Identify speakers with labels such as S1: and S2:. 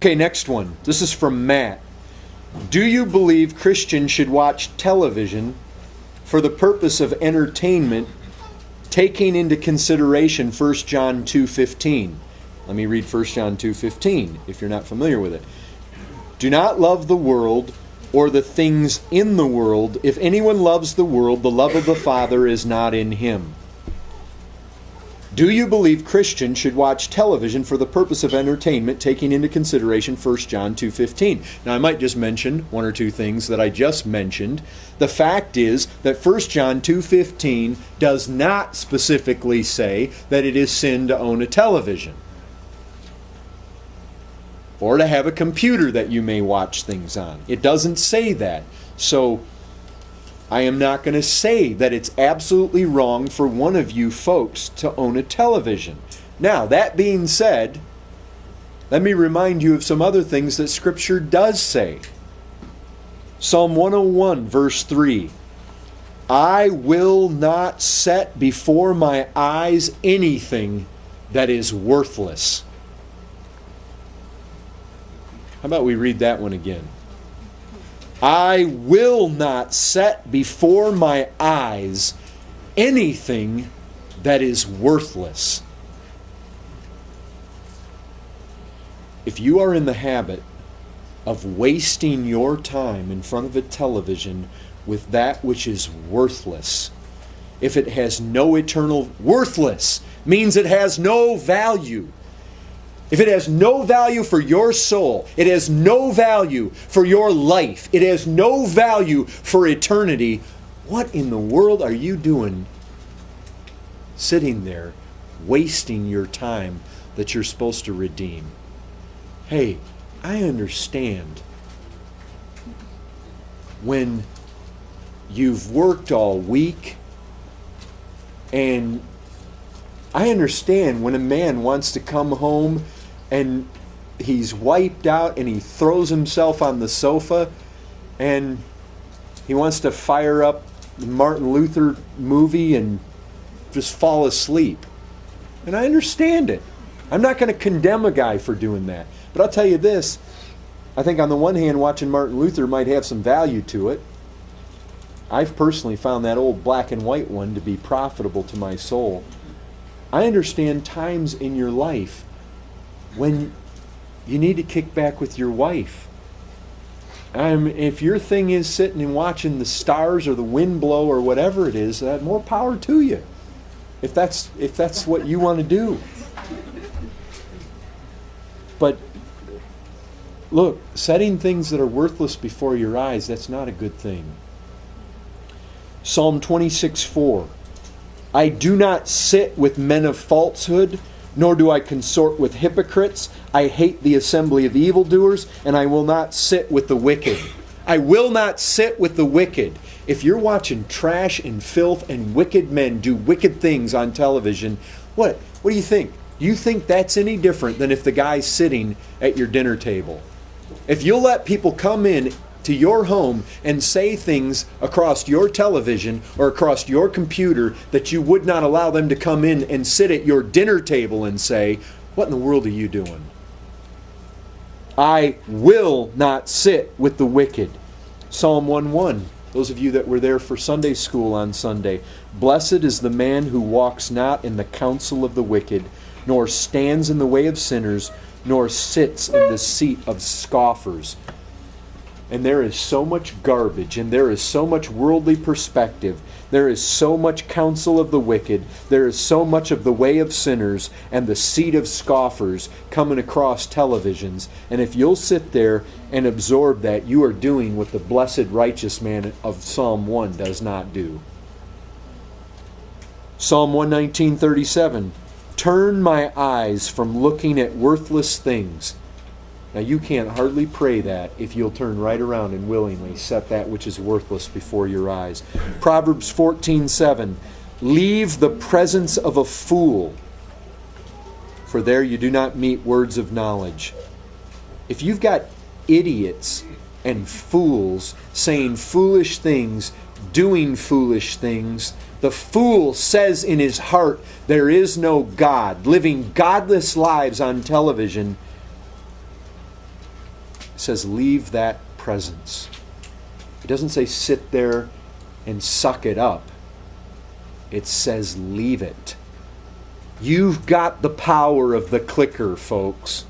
S1: Okay, next one. This is from Matt. Do you believe Christians should watch television for the purpose of entertainment, taking into consideration 1 John 2:15? Let me read 1 John 2:15 if you're not familiar with it. Do not love the world or the things in the world. If anyone loves the world, the love of the Father is not in him. Do you believe Christians should watch television for the purpose of entertainment, taking into consideration 1 John 2:15? Now, I might just mention one or two things that I just mentioned. The fact is that 1 John 2:15 does not specifically say that it is sin to own a television or to have a computer that you may watch things on. It doesn't say that. So I am not going to say that it's absolutely wrong for one of you folks to own a television. Now, that being said, let me remind you of some other things that Scripture does say. Psalm 101, verse 3. I will not set before my eyes anything that is worthless. How about we read that one again? I will not set before my eyes anything that is worthless. If you are in the habit of wasting your time in front of a television with that which is worthless, if it has no eternal, worthless means it has no value. If it has no value for your soul, it has no value for your life, it has no value for eternity, what in the world are you doing sitting there wasting your time that you're supposed to redeem? Hey, I understand when you've worked all week, and I understand when a man wants to come home and he's wiped out and he throws himself on the sofa and he wants to fire up the Martin Luther movie and just fall asleep. And I understand it. I'm not going to condemn a guy for doing that. But I'll tell you this, I think on the one hand watching Martin Luther might have some value to it. I've personally found that old black and white one to be profitable to my soul. I understand times in your life when you need to kick back with your wife. If your thing is sitting and watching the stars or the wind blow or whatever it is, more power to you. If that's what you want to do. But look, setting things that are worthless before your eyes, that's not a good thing. Psalm 26:4. I do not sit with men of falsehood, nor do I consort with hypocrites. I hate the assembly of evildoers, and I will not sit with the wicked. I will not sit with the wicked. If you're watching trash and filth and wicked men do wicked things on television, what do you think? Do you think that's any different than if the guy's sitting at your dinner table? If you'll let people come in to your home and say things across your television or across your computer that you would not allow them to come in and sit at your dinner table and say, what in the world are you doing? I will not sit with the wicked. Psalm 1:1. Those of you that were there for Sunday school on Sunday. Blessed is the man who walks not in the counsel of the wicked, nor stands in the way of sinners, nor sits in the seat of scoffers. And there is so much garbage, and there is so much worldly perspective. There is so much counsel of the wicked. There is so much of the way of sinners and the seat of scoffers coming across televisions. And if you'll sit there and absorb that, you are doing what the blessed righteous man of Psalm 1 does not do. Psalm 119:37. Turn my eyes from looking at worthless things. Now you can't hardly pray that if you'll turn right around and willingly set that which is worthless before your eyes. Proverbs 14:7. Leave the presence of a fool, for there you do not meet words of knowledge. If you've got idiots and fools saying foolish things, doing foolish things, the fool says in his heart, there is no God, living godless lives on television, It says leave that presence. It doesn't say sit there and suck it up. It says leave it. You've got the power of the clicker, folks.